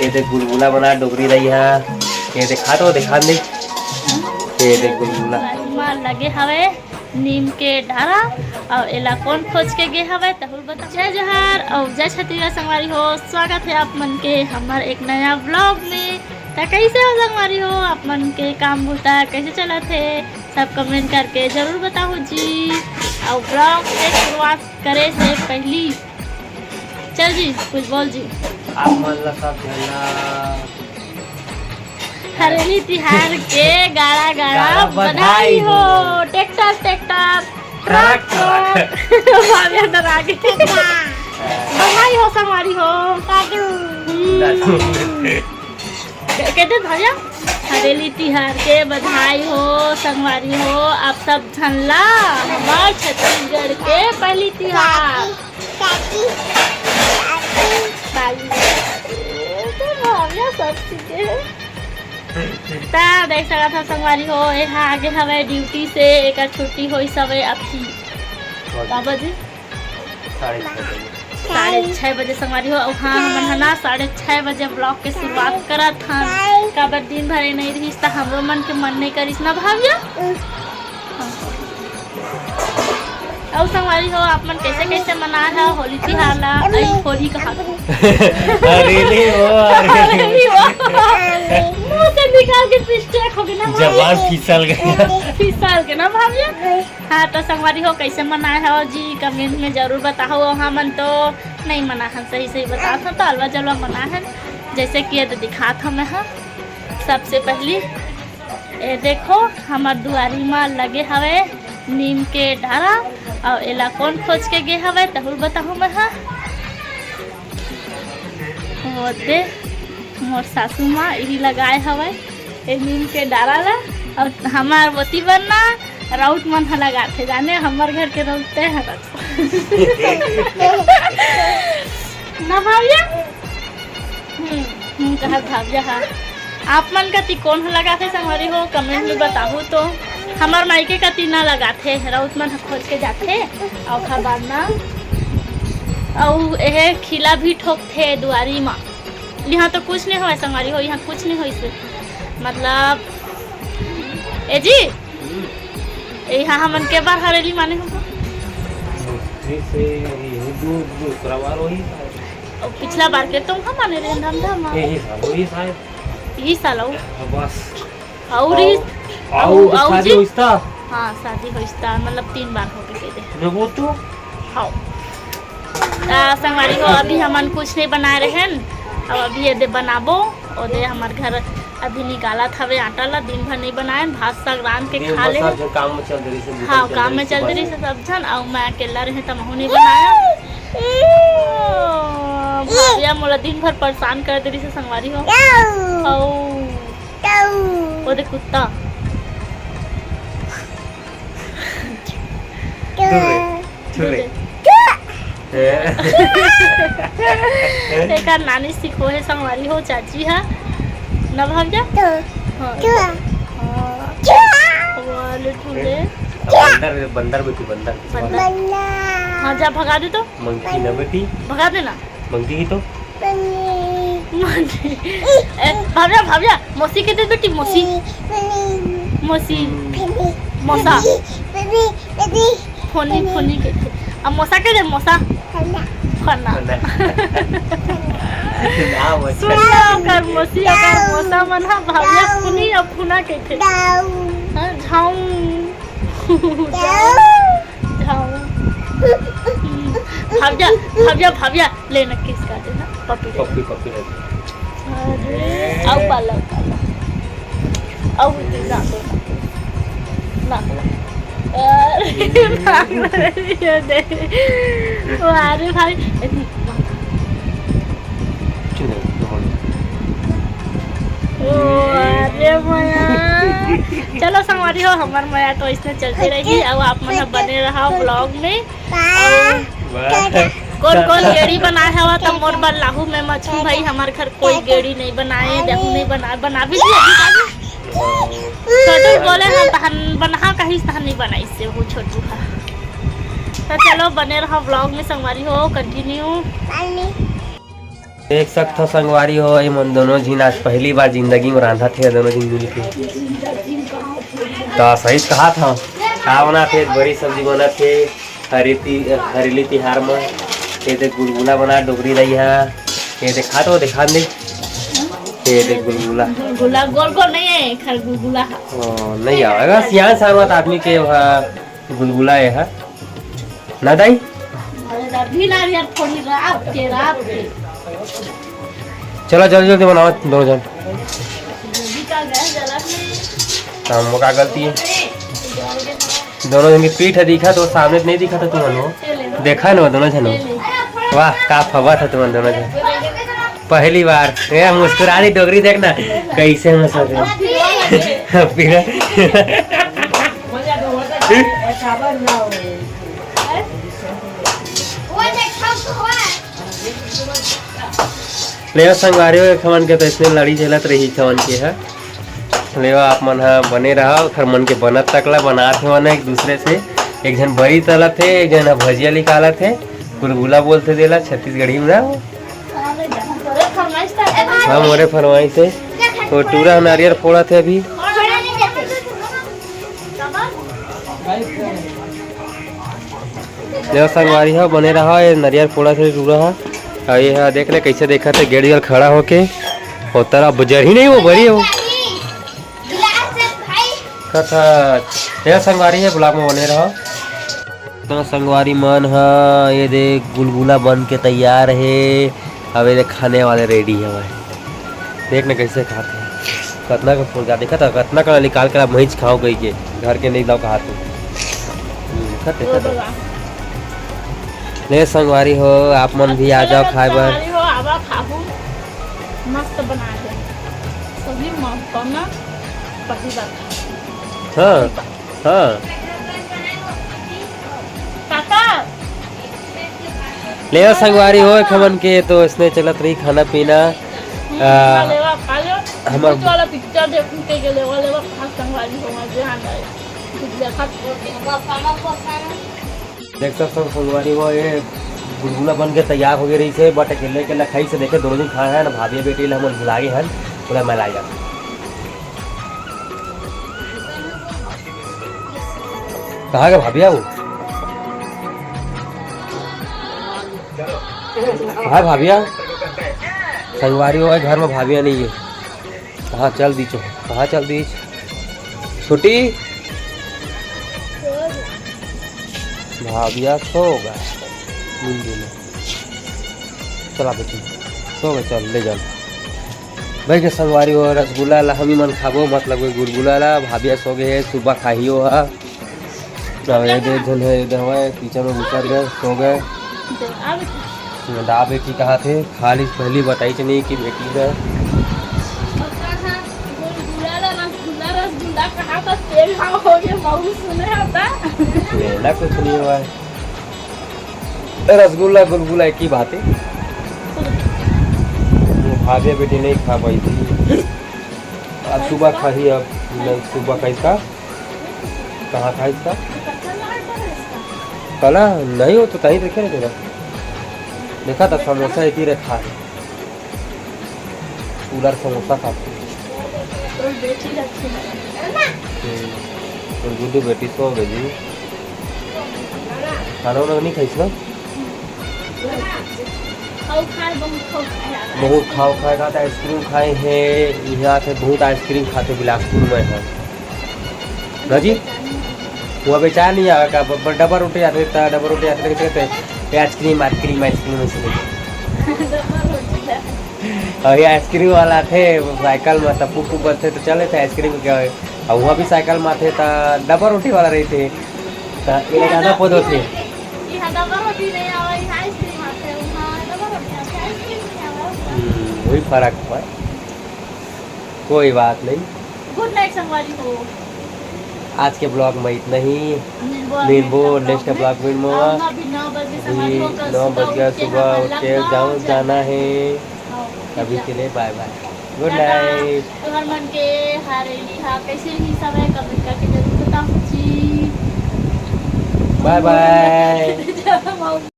ये देख गुलगुला बना डोगरी रही है। ये देखा तो दिखा नहीं। ये देख गुलगुला लगे हवे नीम के डारा और एला कौन खोज के गे हवे तहुल बता। जय जोहार और जय छत्तीसगढ़ संगवारी हो। स्वागत है आप मन के हमार एक नया ब्लॉग में। तो कैसे हो संगवारी हो, आप मन के काम होता कैसे चला थे सब कमेंट करके जरूर बताओ जी। और ब्लॉग से शुरुआत करे से पहली चल जी कुछ बोल जी। आप मन ला सब हरेली तिहार के गाड़ा गाड़ा बधाई हो। ट्रैक्टर ट्रैक्टर ट्रक ट्रक भाभी डरा गए। बधाई हो संगवारी हो। कहते भैया हरेली तिहार के बधाई हो संगवारी हो। आप सब झनला हमार छत्तीसगढ़ के पहली तिहार सब सीखे देख सका था संगवारी हो। यहाँ आगे हवे ड्यूटी से एक छुट्टी हो सवे अभी बजे 6:30 बजे संगवारी हो। हाँ हमन हना 6:30 बजे ब्लॉग के शुरुआत करा था। काबर दिन भर नहीं रहीस तो हमरो मन के मन नहीं करिस ना भाविया। और संगवारी हो आप मन कैसे कैसे मना है होली तिहार ला। होली कहा मुँह से निकाल के मिस्टेक हो गई ना जबान फिसल गया ना भाविया। हाँ तो संगवारी हो कैसे मनाए हो जी कमेंट में जरूर बताओ। हाँ मन तो नहीं मना है सही सही बता था तो अलवा जलवा मना है जैसे कि तो दिखा था मैं। हाँ सबसे पहली ये देखो हमार दुआरी में लगे हवे नीम के डारा और एला कौन खोज के गे हवे तहुल बताहू मैं। हाँ दे मोर सासू माँ यही लगाए हवे ये नीम के डारा ला। और हमार वती बनना राउत मन ह लगाते जाने हमार घर के रौते हैं ना भाविया। कहा भाविया हाँ आप मन का ती कौन लगाते संगवारी हो कमेंट में बताओ। तो हमार मायके का ती ना लगाते राउत मन खोज के जाते और खबर ना और यह खिला भी ठोकते दुआरी माँ। यहाँ तो कुछ नहीं हो संगवारी हो, यहाँ कुछ नहीं हो इसे मतलब ए जी यहाँ हमन के बार हरेली माने हम दूसरा बार वही और पिछला बार के तुम हम माने रहे धाम धाम यही साल बस और शादी होइस्ता। हाँ शादी होइस्ता मतलब 3 बार हो गए वो तो हाँ संगवारी हो। अभी हमन कुछ नहीं बना रहे हैं अब अभी ये बनाबो और दे हमार घर अभी निकाला था वे आटा ला दिन भर नहीं बनाए भात साग रान के खा ले। काम में चल रही से हाँ काम में चल रही से सब जन और मैं अकेला रहे तो महू नहीं बनाया। भाभिया मोला दिन भर परेशान कर दे रही से संगवारी हो। ओ दे कुत्ता एक नानी सिखो है संगवारी हो चाची है ना भाविया। बंदर बेटी बंदर हाँ जा भगा दे तो मंकी ना बेटी भगा देना मंकी ही तो भाविया भाविया मौसी के दे बेटी मौसी मौसी मौसा फोनी फोनी के थे अब मौसा के दे मौसा फना सुनिया कर मौसी अगर मौसा मना भाविया फोनी अब फुना के थे झाऊ भाविया भाविया भाविया लेना किस का देना पप्पी पप्पी पप्पी अरे आओ पाला आओ ना ना अरे दे अरे भाई अरे मया चलो संगवारी हो हमार मया तो इसने चलती रहेगी। अब आप मन बने रहा ब्लॉग में। कौन कौन गेड़ी बनाए हवा तो मोर बल लाहू में मछू भाई हमारे घर कोई गेड़ी नहीं बनाए देहू नहीं बना भी छोटू बोले हम तहन बना कहीं तहन नहीं बनाई से वो छोटू का। तो चलो बने रहो ब्लॉग में संगवारी हो कंटिन्यू। देख सकते हो संगवारी हो ये मन दोनों झीन आज पहली बार जिंदगी में रांधा थे दोनों झीन मिल के। तो सही कहा था का बना थे बड़ी सब्जी बना थे हरेली तिहार में ये देख गुलगुला बना डोगरी रही है ये देखा तो दिखा दे ये देख गुलगुला गुला गोल गोल नहीं है खर गुलगुला है। नहीं आएगा सियान सारवत आदमी के गुलगुला है ना दाई भी ना यार थोड़ी रात के चलो जल्दी जल्दी बनाओ दोनों जन जल्दी का गैस जला में हम का गलती है दोनों जन की पीठ है दिखा तो सामने नहीं दिखा था तुम देखा ना दोनों जन वाह का फवा था तुम दोनों जन पहली बार ये मुस्कुरा दी डोगरी देखना कैसे मैं सोच ले संगवारी खमन के तो इसमें लड़ी झेलत रही खमन के है ले आप मन बने रहा खर मन के बनत तकला बनात थे मन एक दूसरे से एक जन बड़ी तलत थे एक जन भजिया निकालत थे गुलगुला बोलते देला छत्तीसगढ़ी में ना हाँ मोरे फरमाई से तो टूरा नारियल फोड़ा थे अभी ले संगवारी है बने रहा ये नारियल फोड़ा थे टूरा है और ये देख ले कैसे देखा थे गेट जल खड़ा होके और तरह बजर ही नहीं वो बड़ी हो कथा ये संगवारी है ब्लॉक में बने रहा तो संगवारी मन है ये देख गुलगुला बन के तैयार है अब ये खाने वाले रेडी है भाई देखने कैसे खाते हैं कतना का फूल देखा था कतना का निकाल कर भैंस खाओ गई के घर के नहीं लाओ कहा तो ले संगवारी हो आप मन भी आ जाओ खाए बर मस्त बना दे सभी मस्त ना पहली बार हाँ हाँ काका ले संगवारी हो खमन के तो इसने चलत रही खाना पीना हमार वाला पिक्चर देखने के लिए वाले खास संगवारी हो ध्यान देख सकते हो संगवारी हो ये गुलगुला बन के तैयार हो गई से बट अकेले के लखाई से देखे दोनों दिन खाए हैं ना भाभी बेटी हम भुलागे हैं पूरा मैं जा कहाँ का भाभी वो कहाँ भाभिया संगवारी हो घर में भाभिया नहीं है कहाँ चल दी चो कहाँ चल दी छोटी भाभिया सो गए नींद में चला बेटी सो गए चल ले जाओ भाई के संगवारी हो रसगुल्ला ला हम ही मन खाबो मतलब गुलगुला ला भाभिया सो गए सुबह खाइयो है जन है किचन में उतर गए सो गए दा बेटी कहाँ थे खाली पहली बताई नहीं कि बेटी है ना कुछ नहीं हुआ है रसगुल्ला गुलगुला एक ही बात है भाभी बेटी नहीं खा पाई थी अब सुबह खाई अब सुबह का इसका कहाँ था इसका कला नहीं हो तो कहीं देखे ना तेरा देखा था समोसा एक ही रखा है कूलर समोसा खाते गुड्डू बेटी सो गई खाना वाना नहीं खाई ना बहुत खाओ खाए खाते आइसक्रीम खाए हैं यहाँ से बहुत आइसक्रीम खाते बिलासपुर में है ना जी वहाँ बेचा नहीं आएगा का डब्बा रोटी आते डब्बा रोटी आते कहते हैं आइसक्रीम आइसक्रीम आइसक्रीम और ये आइसक्रीम वाला थे साइकिल में तब पुप ऊपर थे तो चले थे आइसक्रीम क्या है और वहाँ भी साइकिल में थे तो डब्बा रोटी वाला रहे थे तो ये ज़्यादा पौधो थे वही फर्क है कोई बात नहीं। गुड नाइट संगवारी हो आज के ब्लॉग में इतना ही नींबू नेक्स्ट ब्लॉग में 9 बज गया सुबह उठ के जाना है अभी के लिए बाय बाय गुड नाइट। तुम्हार मन के हारेली हा कैसे ही समय कमेंट करके जरूर बताओ जी बाय बाय।